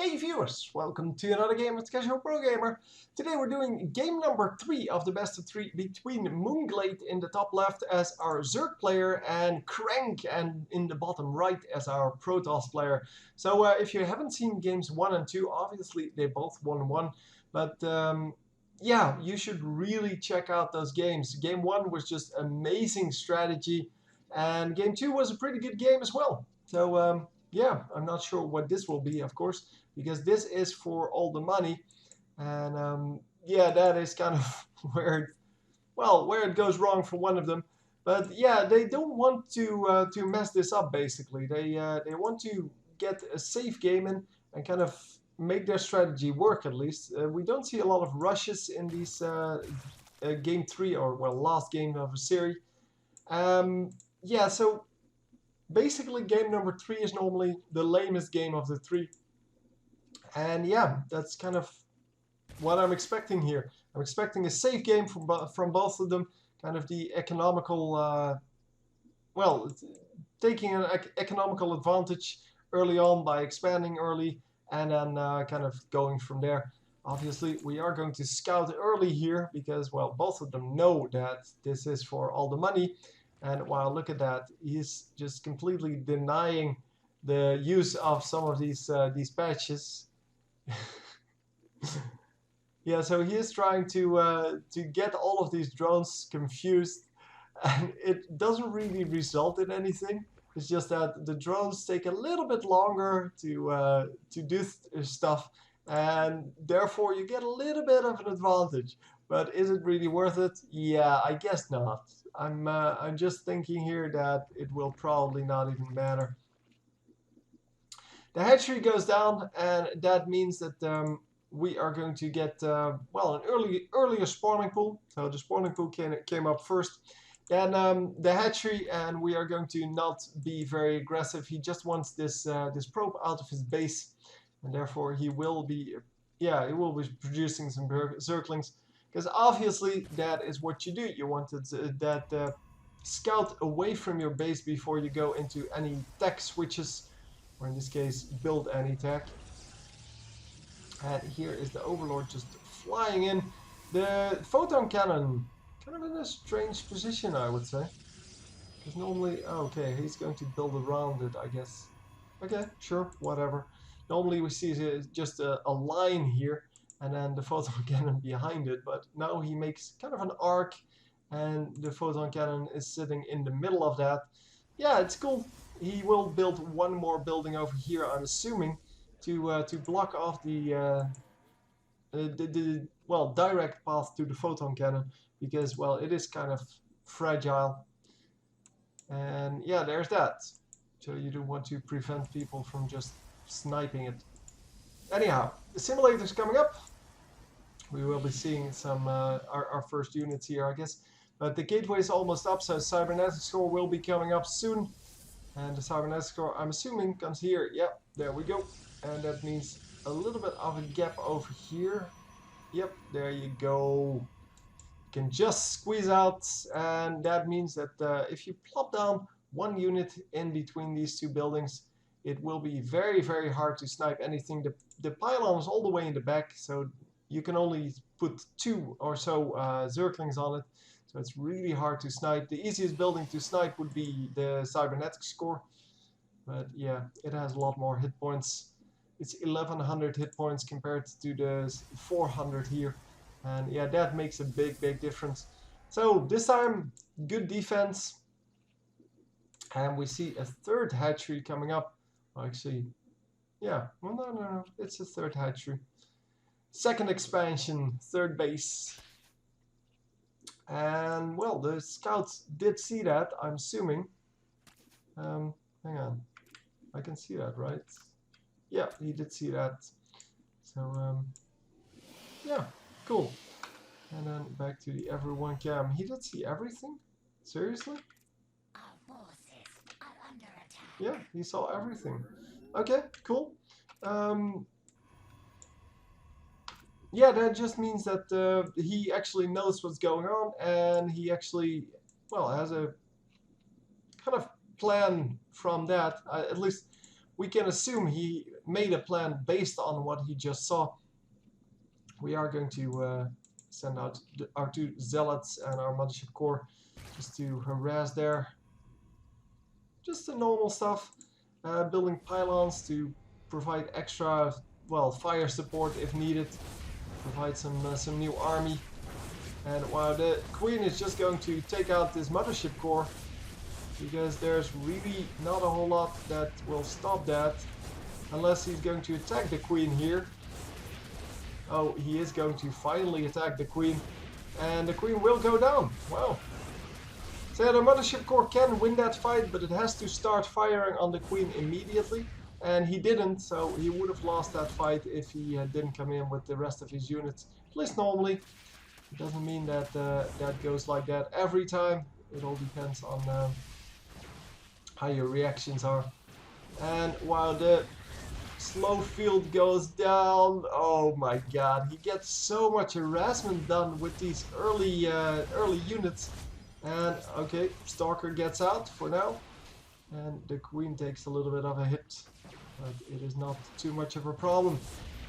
Hey viewers, welcome to another game with Casual Pro Gamer. Today we're doing game number 3 of the best of 3 between Moonglade in the top left as our Zerg player and Crank and in the bottom right as our Protoss player. So if you haven't seen games 1 and 2, obviously they both won 1, but yeah, you should really check out those games. Game 1 was just amazing strategy and game 2 was a pretty good game as well. So yeah, I'm not sure what this will be, of course, because this is for all the money, and yeah, that is kind of where it goes wrong for one of them. But yeah, they don't want to mess this up. Basically, they want to get a safe game in and kind of make their strategy work. At least we don't see a lot of rushes in these game 3 or last game of a series. Yeah, so basically game number 3 is normally the lamest game of the 3. And yeah, that's kind of what I'm expecting here. I'm expecting a safe game from both of them. Kind of the economical, taking an economical advantage early on by expanding early and then kind of going from there. Obviously, we are going to scout early here because, well, both of them know that this is for all the money. And wow, look at that. He's just completely denying the use of some of these patches. Yeah, so he is trying to get all of these drones confused, and it doesn't really result in anything. It's just that the drones take a little bit longer to do stuff, and therefore you get a little bit of an advantage. But is it really worth it? Yeah, I guess not. I'm just thinking here that it will probably not even matter. The hatchery goes down, and that means that we are going to get an earlier spawning pool. So the spawning pool came up first. Then the hatchery, and we are going to not be very aggressive. He just wants this probe out of his base, and therefore he will be producing some Zerglings. Because obviously that is what you do. You want that scout away from your base before you go into any tech switches, or in this case, build any tech. And here is the Overlord just flying in. The photon cannon, kind of in a strange position, I would say. Because normally, okay, he's going to build around it, I guess. Okay, sure, whatever. Normally we see just a line here, and then the photon cannon behind it. But now he makes kind of an arc, and the photon cannon is sitting in the middle of that. Yeah, it's cool. He will build one more building over here, I'm assuming, to block off the direct path to the photon cannon, because, well, it is kind of fragile. And yeah, there's that. So you do want to prevent people from just sniping it. Anyhow, the simulator is coming up. We will be seeing some our first units here, I guess. But the gateway is almost up, so cybernetic score will be coming up soon. And the cybernetic score, I'm assuming, comes here. Yep, there we go. And that means a little bit of a gap over here. Yep, there you go. You can just squeeze out, and that means that if you plop down one unit in between these two buildings, it will be very, very hard to snipe anything. The pylon is all the way in the back, so you can only put 2 or so Zerglings on it. So it's really hard to snipe. The easiest building to snipe would be the cybernetic score. But yeah, it has a lot more hit points. It's 1100 hit points compared to the 400 here. And yeah, that makes a big, big difference. So this time, good defense. And we see a third hatchery coming up. Oh, actually, yeah, well, no, it's a third hatchery. Second expansion, third base. And, well, the scouts did see that, I'm assuming. Hang on. I can see that, right? Yeah, he did see that. So, yeah, cool. And then back to the everyone cam. He did see everything? Seriously? Our forces are under attack. Yeah, he saw everything. Okay, cool. Yeah, that just means that he actually knows what's going on, and he actually, well, has a kind of plan from that. At least we can assume he made a plan based on what he just saw. We are going to send out our 2 zealots and our mothership core just to harass there. Just the normal stuff. Building pylons to provide extra, well, fire support if needed. Provide some new army. And while the queen is just going to take out this mothership core, because there's really not a whole lot that will stop that, unless he's going to attack the queen here. Oh, he is going to finally attack the queen, and the queen will go down. Wow. So yeah, the mothership core can win that fight, but it has to start firing on the queen immediately, and he didn't, so he would have lost that fight if he didn't come in with the rest of his units, at least normally. It doesn't mean that that goes like that every time. It all depends on how your reactions are. And while the slow field goes down, oh my god, he gets so much harassment done with these early units. And okay, Stalker gets out for now, and the queen takes a little bit of a hit, but it is not too much of a problem.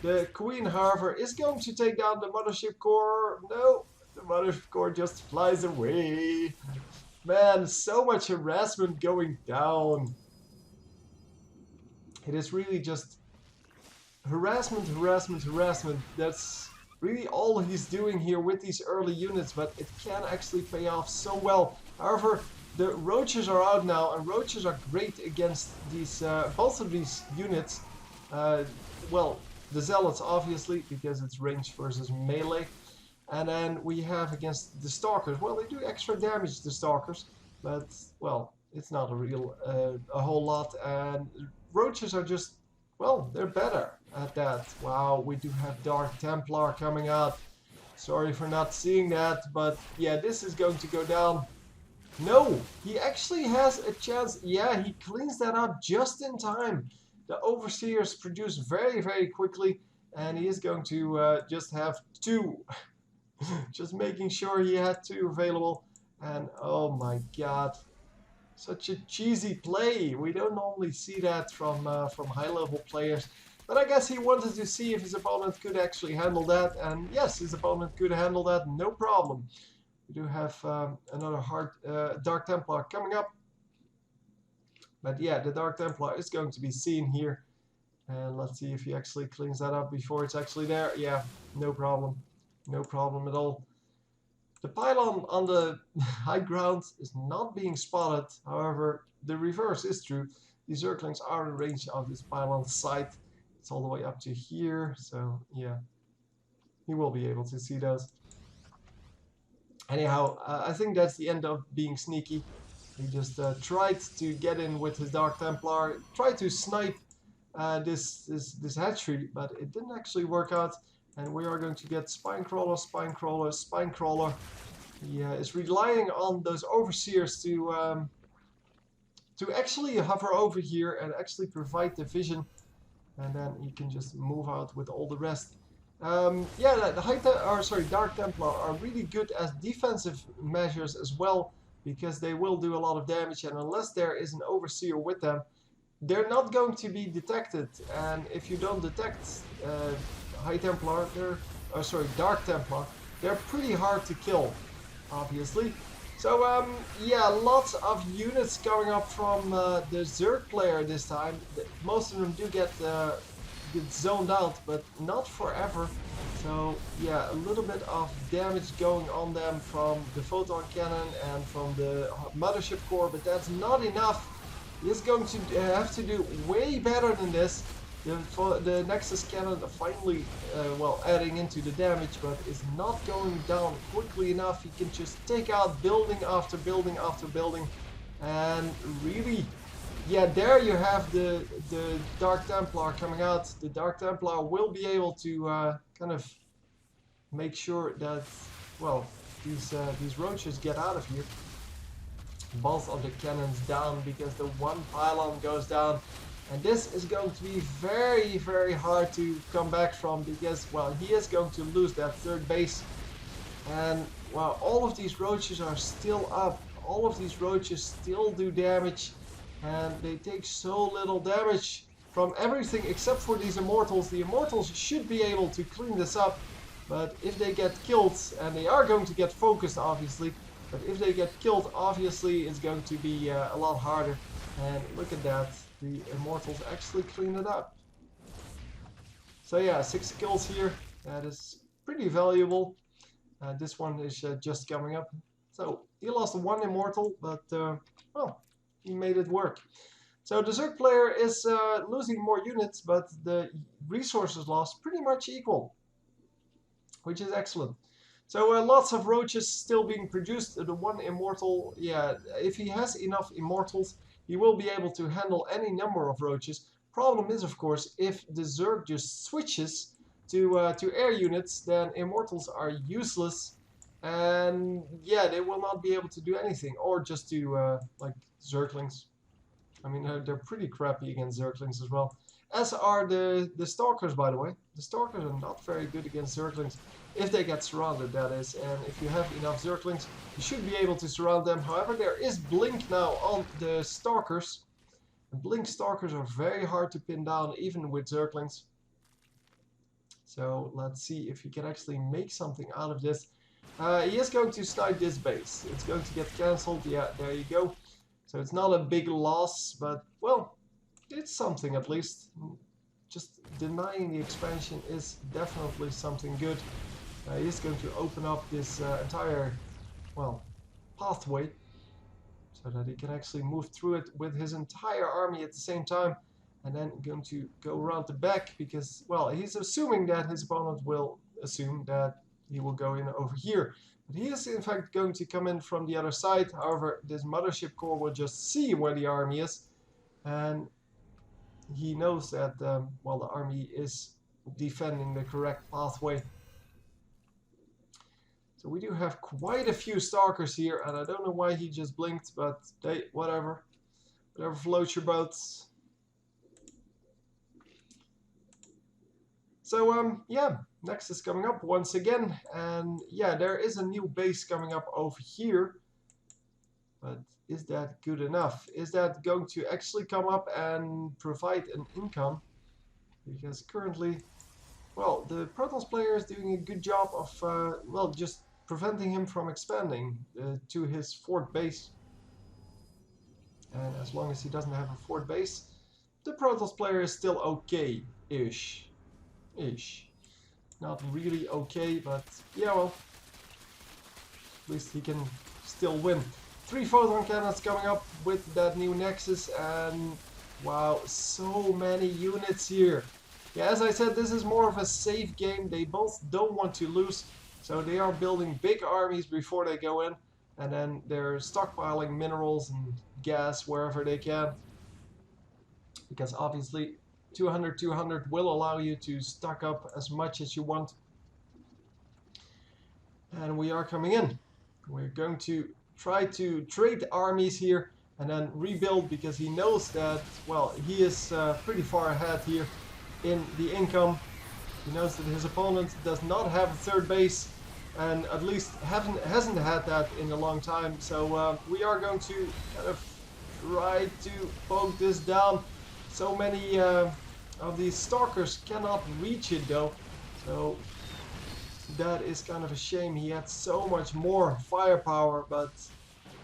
The queen, however, is going to take down the mothership core. No, the mothership core just flies away. Man, so much harassment going down. It is really just harassment, harassment, harassment. That's really all he's doing here with these early units, but it can actually pay off so well. However, the roaches are out now, and roaches are great against these both of these units. Well, the zealots obviously, because it's range versus melee. And then we have against the stalkers. Well, they do extra damage, the stalkers, but well, it's not a real a whole lot. And roaches are just, well, they're better at that. Wow, we do have Dark Templar coming out. Sorry for not seeing that, but yeah, this is going to go down. No, he actually has a chance. Yeah, he cleans that up just in time. The overseers produce very, very quickly, and he is going to just have 2. Just making sure he had 2 available. And oh my god, such a cheesy play. We don't normally see that from high-level players. But I guess he wanted to see if his opponent could actually handle that. And yes, his opponent could handle that, no problem. We do have another Dark Templar coming up. But yeah, the Dark Templar is going to be seen here. And let's see if he actually cleans that up before it's actually there. Yeah, no problem. No problem at all. The pylon on the high ground is not being spotted. However, the reverse is true. The Zerglings are in range of this pylon site. It's all the way up to here. So yeah, he will be able to see those. Anyhow, I think that's the end of being sneaky. He just tried to get in with his Dark Templar, tried to snipe this hatchery, but it didn't actually work out. And we are going to get Spine Crawler, Spine Crawler, Spine Crawler. He is relying on those overseers to actually hover over here and actually provide the vision. And then he can just move out with all the rest. Yeah, the Dark Templar are really good as defensive measures as well, because they will do a lot of damage, and unless there is an overseer with them, they're not going to be detected. And if you don't detect Dark Templar, they're pretty hard to kill, obviously. So yeah, lots of units coming up from the Zerg player this time. Most of them do get zoned out, but not forever. So yeah, a little bit of damage going on them from the photon cannon and from the mothership core, but that's not enough. He's going to have to do way better than this. The Nexus cannon finally, well, adding into the damage, but is not going down quickly enough. He can just take out building after building after building, and really, yeah, there you have the Dark Templar coming out. The Dark Templar will be able to kind of make sure that, well, these roaches get out of here. Both of the cannons down, because the one pylon goes down. And this is going to be very, very hard to come back from, because, well, he is going to lose that third base. And, well, all of these roaches are still up. All of these roaches still do damage, and they take so little damage. from everything except for these Immortals. The Immortals should be able to clean this up, but if they get killed, and they are going to get focused obviously, but if they get killed, obviously it's going to be a lot harder. And look at that, the Immortals actually clean it up. So yeah, 6 kills here, that is pretty valuable. This one is just coming up. So he lost 1 Immortal, but well, he made it work. So the Zerg player is losing more units, but the resources lost pretty much equal, which is excellent. So lots of roaches still being produced. The 1 Immortal, yeah, if he has enough Immortals, he will be able to handle any number of roaches. Problem is, of course, if the Zerg just switches to air units, then Immortals are useless, and yeah, they will not be able to do anything, or just do like Zerglings. I mean, they're pretty crappy against Zerglings as well. As are the Stalkers, by the way. The Stalkers are not very good against Zerglings. If they get surrounded, that is. And if you have enough Zerglings, you should be able to surround them. However, there is Blink now on the Stalkers. And Blink Stalkers are very hard to pin down, even with Zerglings. So let's see if he can actually make something out of this. He is going to snipe this base. It's going to get cancelled. Yeah, there you go. So it's not a big loss, but, well, it's something at least. Just denying the expansion is definitely something good. He's going to open up this entire, well, pathway, so that he can actually move through it with his entire army at the same time, and then going to go around the back, because, well, he's assuming that his opponent will assume that he will go in over here. But he is in fact going to come in from the other side. However, this Mothership Core will just see where the army is, and he knows that, well, the army is defending the correct pathway. So we do have quite a few Stalkers here, and I don't know why he just blinked, but hey, whatever. Whatever floats your boats. So, yeah, next is coming up once again, and yeah, there is a new base coming up over here. But is that good enough? Is that going to actually come up and provide an income? Because currently, well, the Protoss player is doing a good job of, well, just preventing him from expanding to his fort base. And as long as he doesn't have a fort base, the Protoss player is still okay-ish. Not really okay, but yeah, well, at least he can still win. 3 photon cannons coming up with that new Nexus, and wow, so many units here. Yeah, as I said, this is more of a safe game. They both don't want to lose, so they are building big armies before they go in, and then they're stockpiling minerals and gas wherever they can, because obviously 200 will allow you to stock up as much as you want. And we are coming in. We're going to try to trade armies here and then rebuild, because he knows that, well, he is pretty far ahead here in the income. He knows that his opponent does not have a 3rd base, and at least hasn't had that in a long time. So we are going to kind of try to poke this down. So many of these Stalkers cannot reach it though, so that is kind of a shame. He had so much more firepower, but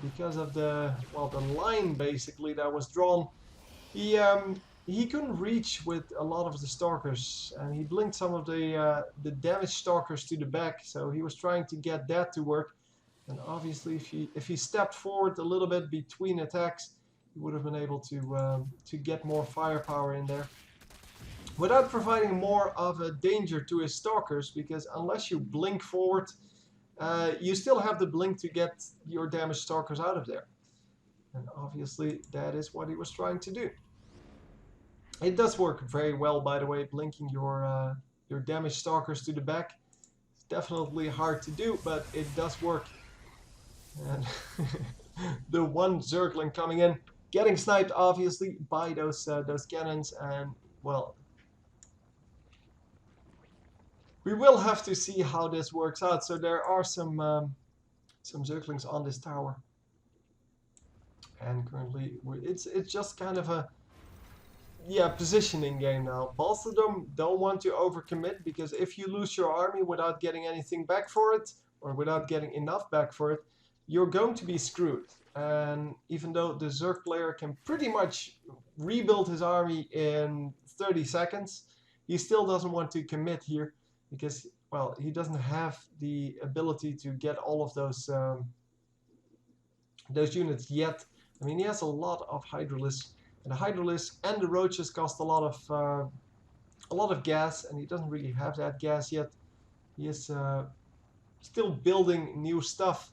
because of the, well, the line basically that was drawn, he couldn't reach with a lot of the Stalkers, and he blinked some of the damaged Stalkers to the back, so he was trying to get that to work. And obviously if he stepped forward a little bit between attacks, he would have been able to get more firepower in there, without providing more of a danger to his Stalkers, because unless you blink forward, you still have the blink to get your damaged Stalkers out of there. And obviously that is what he was trying to do. It does work very well, by the way, blinking your damaged Stalkers to the back. It's definitely hard to do, but it does work. And the 1 Zergling coming in, getting sniped obviously by those cannons, and well, we will have to see how this works out. So there are some Zerglings on this tower, and currently it's just kind of a yeah, positioning game now. Both of them don't want to overcommit, because if you lose your army without getting anything back for it, or without getting enough back for it, you're going to be screwed. And even though the Zerg player can pretty much rebuild his army in 30 seconds, he still doesn't want to commit here, because, well, he doesn't have the ability to get all of those units yet. I mean, he has a lot of Hydralisks, and the Hydralisks and the Roaches cost a lot of gas, and he doesn't really have that gas yet. He is still building new stuff.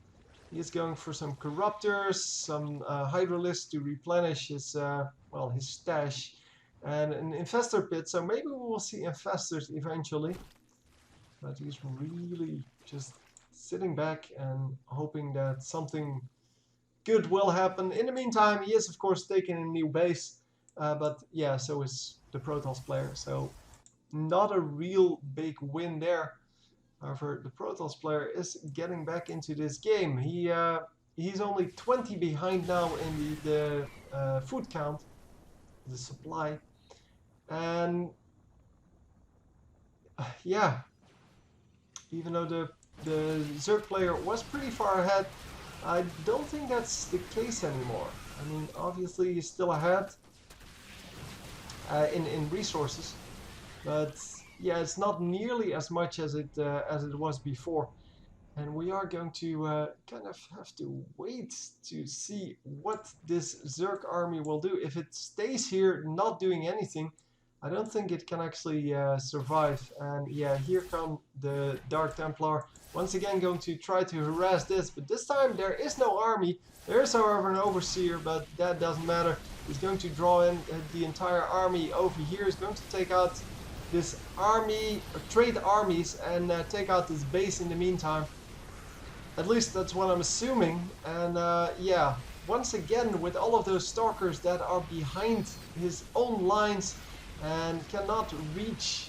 He is going for some Corruptors, some Hydralisks to replenish his well, his stash, and an Infestor Pit. So maybe we will see Infestors eventually. But he's really just sitting back and hoping that something good will happen. In the meantime, he is of course taking a new base, but yeah, so is the Protoss player, so not a real big win there. However, the Protoss player is getting back into this game. He's only 20 behind now in the food count, the supply, and yeah, even though the Zerg player was pretty far ahead, I don't think that's the case anymore. I mean, obviously he's still ahead in resources, but yeah, it's not nearly as much as it was before. And we are going to kind of have to wait to see what this Zerg army will do. If it stays here not doing anything, I don't think it can actually survive. And yeah, here come the Dark Templar. Once again going to try to harass this, but this time there is no army. There is, however, an Overseer, but that doesn't matter. He's going to draw in the entire army over here. He's going to take out this army, or trade armies, and take out this base in the meantime. At least that's what I'm assuming. And yeah, once again, with all of those Stalkers that are behind his own lines and cannot reach.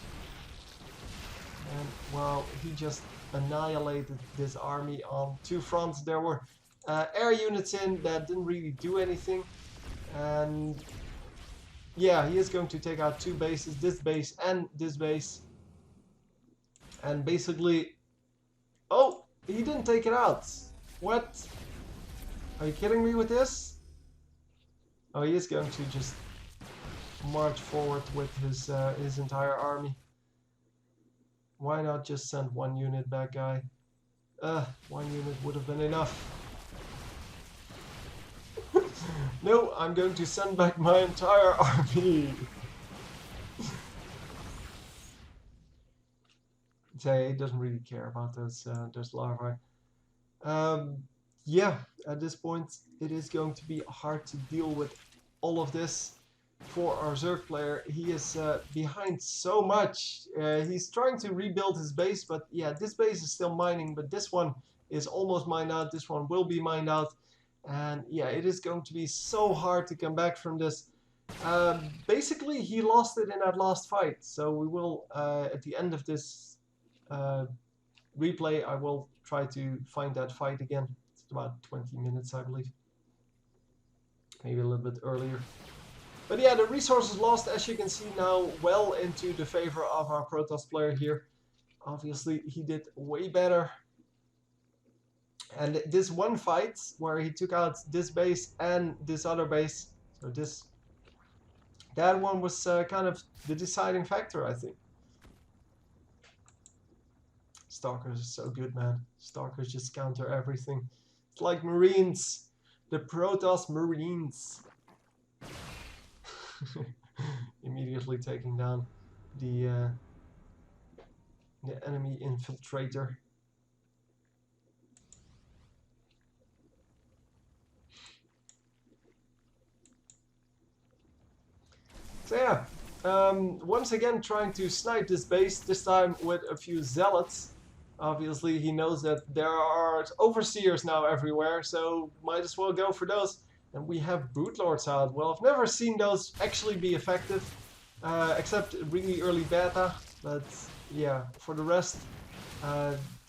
And well, he just annihilated this army on two fronts. There were air units in that didn't really do anything. And yeah, he is going to take out two bases, this base and this base. And basically, oh, he didn't take it out. What? Are you kidding me with this? Oh, he is going to just march forward with his entire army. Why not just send one unit back, guy? One unit would have been enough. No, I'm going to send back my entire army. He doesn't really care about those larvae. Yeah, at this point it is going to be hard to deal with all of this for our Zerg player. He is behind so much. He's trying to rebuild his base, but yeah, this base is still mining, but this one is almost mined out. This one will be mined out. And yeah, it is going to be so hard to come back from this. Basically, he lost it in that last fight. So we will, at the end of this replay, I will try to find that fight again. It's about 20 minutes, I believe. Maybe a little bit earlier. But yeah, the resources lost, as you can see now, well into the favor of our Protoss player here. Obviously, he did way better. And this one fight where he took out this base and this other base, so that one was kind of the deciding factor, I think. Stalkers are so good, man. Stalkers just counter everything. It's like Marines, the Protoss Marines. Immediately taking down the enemy infiltrator. So yeah, once again trying to snipe this base, this time with a few zealots. Obviously he knows that there are overseers now everywhere, so might as well go for those. And we have Brootlords out. Well, I've never seen those actually be effective, except really early beta. But yeah, for the rest,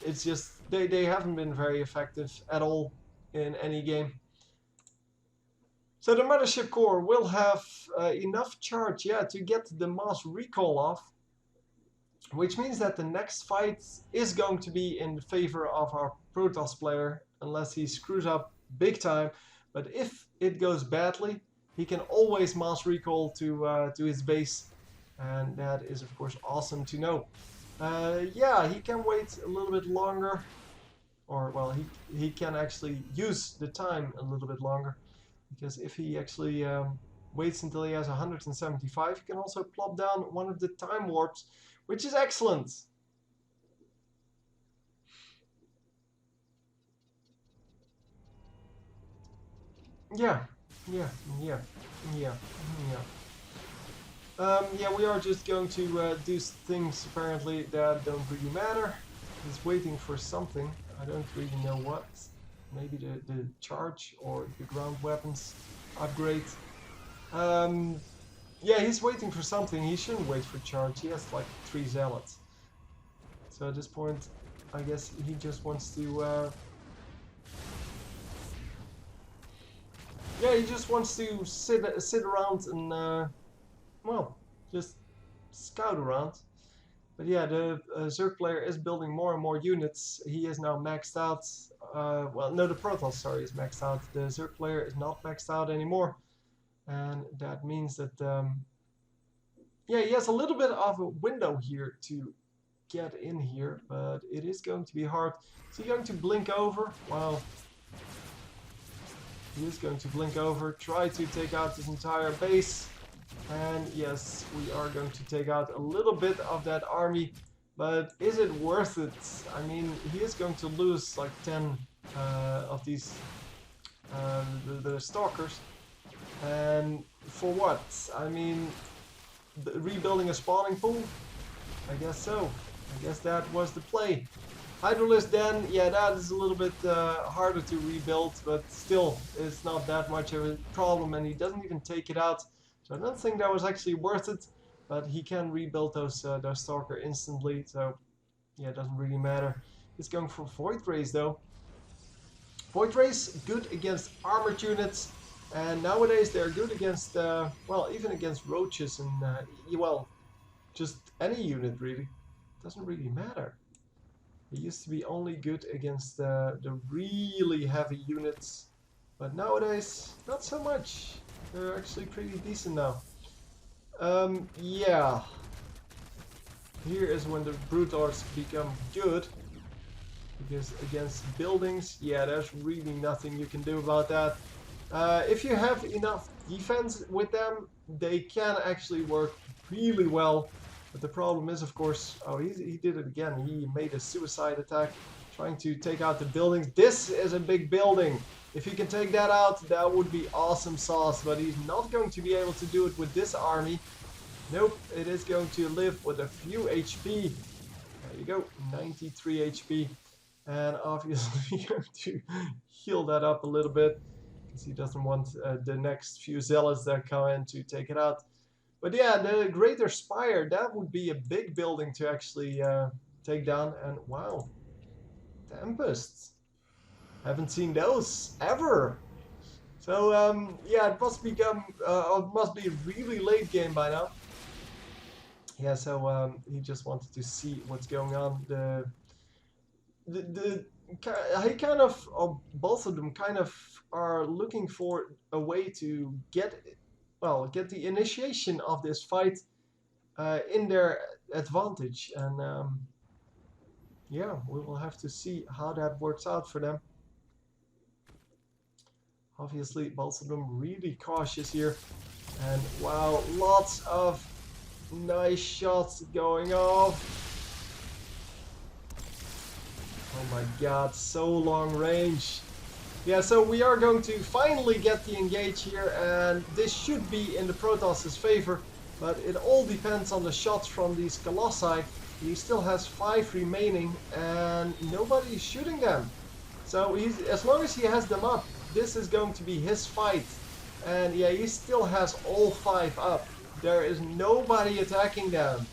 it's just they haven't been very effective at all in any game. So the Mothership Core will have enough charge, yeah, to get the mass recall off. Which means that the next fight is going to be in favor of our Protoss player, unless he screws up big time. But if it goes badly, he can always mass recall to his base, and that is of course awesome to know. Yeah, he can wait a little bit longer, or well, he can actually use the time a little bit longer, because if he actually waits until he has 175, he can also plop down one of the time warps, which is excellent. Yeah, yeah, yeah, yeah, yeah, we are just going to do things apparently that don't really matter. He's waiting for something. I don't really know what. Maybe the charge or the ground weapons upgrade. Yeah, he's waiting for something. He shouldn't wait for charge. He has like 3 zealots. So at this point, I guess he just wants to... yeah, he just wants to sit around and, well, just scout around. But yeah, the Zerg player is building more and more units. He is now maxed out. Well, no, the Protoss, sorry, is maxed out. The Zerg player is not maxed out anymore. And that means that, yeah, he has a little bit of a window here to get in here, but it is going to be hard. Is he going to blink over? Well, he is going to blink over, try to take out this entire base. And yes, we are going to take out a little bit of that army, but is it worth it? I mean, he is going to lose like 10 of these, the stalkers. And for what? I mean, rebuilding a spawning pool? I guess so. I guess that was the play. Hydralisk then, yeah, that is a little bit harder to rebuild, but still, it's not that much of a problem, and he doesn't even take it out. So I don't think that was actually worth it, but he can rebuild those Stalker instantly, so yeah, it doesn't really matter. He's going for Void Rays though. Void Rays, good against armored units, and nowadays they're good against, well, even against roaches and, well, just any unit really. Doesn't really matter. It used to be only good against the really heavy units, but nowadays not so much. They're actually pretty decent now. Yeah. Here is when the Brutars become good, because against buildings, yeah, there's really nothing you can do about that. If you have enough defense with them, they can actually work really well. But the problem is, of course, oh, he did it again. He made a suicide attack, trying to take out the buildings. This is a big building. If he can take that out, that would be awesome sauce. But he's not going to be able to do it with this army. Nope, it is going to live with a few HP. There you go, 93 HP. And obviously you have to heal that up a little bit, because he doesn't want the next few zealots that come in to take it out. But yeah, the Greater Spire, that would be a big building to actually take down. And wow, Tempests. Haven't seen those ever. So yeah, it must become, it must be a really late game by now. Yeah, so he just wanted to see what's going on. He kind of, or both of them kind of are looking for a way to get, well, get the initiation of this fight in their advantage, and yeah, we will have to see how that works out for them. Obviously, both of them really cautious here, and wow, lots of nice shots going off. Oh my god, so long range. Yeah, so we are going to finally get the engage here, and this should be in the Protoss' favor, but it all depends on the shots from these Colossi. He still has 5 remaining, and nobody is shooting them. So he's, as long as he has them up, this is going to be his fight. And yeah, he still has all 5 up. There is nobody attacking them.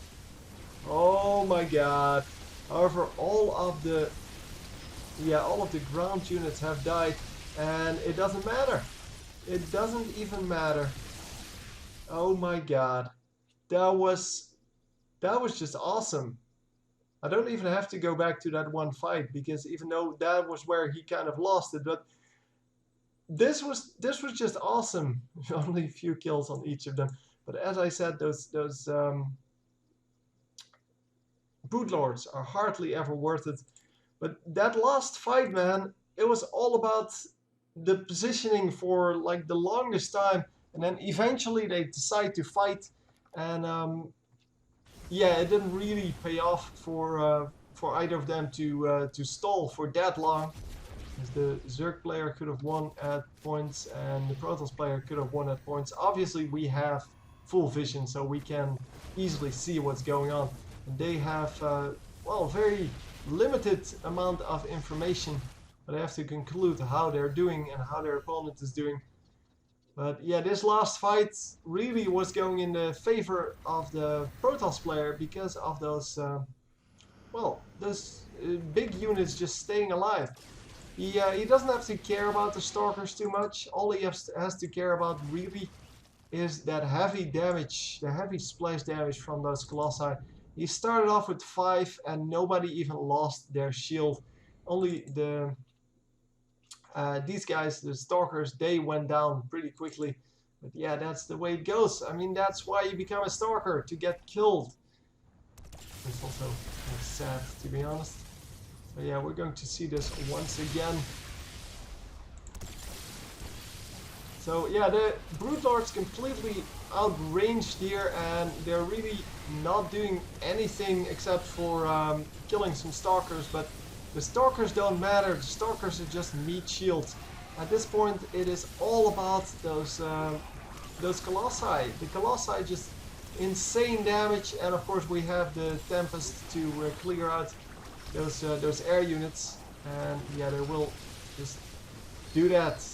Oh my god. However, all of the ground units have died, and it doesn't matter. It doesn't even matter. Oh my god. That was just awesome. I don't even have to go back to that one fight, because even though that was where he kind of lost it, but this was just awesome. Only a few kills on each of them. But as I said, those Broodlords are hardly ever worth it. But that last fight, man, it was all about the positioning for like the longest time, and then eventually they decide to fight, and yeah, it didn't really pay off for either of them to stall for that long. As the Zerg player could have won at points, and the Protoss player could have won at points. Obviously, we have full vision, so we can easily see what's going on. And they have, well, very limited amount of information, but I have to conclude how they're doing and how their opponent is doing. But yeah, this last fight really was going in the favor of the Protoss player because of those, well, those big units just staying alive. He doesn't have to care about the Stalkers too much. All he has to care about really is that heavy damage, the heavy splash damage from those Colossi. He started off with 5 and nobody even lost their shield. Only the these guys, the Stalkers, they went down pretty quickly. But yeah, that's the way it goes. I mean, that's why you become a Stalker, to get killed. It's also sad, to be honest. So yeah, we're going to see this once again. So yeah, the Broodlords completely outranged here, and they're really not doing anything except for killing some Stalkers, but the Stalkers don't matter. The Stalkers are just meat shields. At this point, it is all about those Colossi. The Colossi just insane damage, and of course we have the Tempest to clear out those air units, and yeah, they will just do that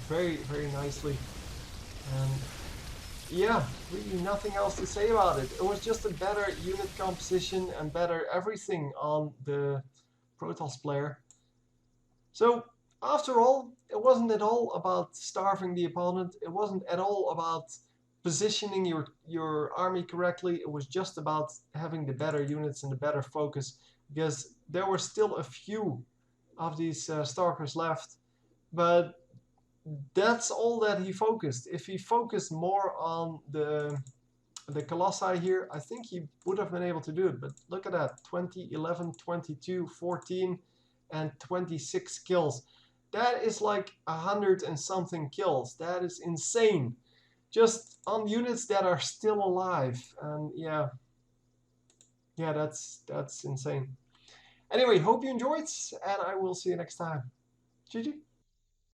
very, very nicely. And yeah, really nothing else to say about it. It was just a better unit composition and better everything on the Protoss player. So after all, it wasn't at all about starving the opponent. It wasn't at all about positioning your army correctly. It was just about having the better units and the better focus, because there were still a few of these Stalkers left, but that's all that he focused. If he focused more on the Colossi here, I think he would have been able to do it. But look at that, 20, 11, 22, 14, and 26 kills. That is like 100 and something kills. That is insane. Just on units that are still alive. And yeah, that's insane. Anyway, hope you enjoyed, and I will see you next time. GG.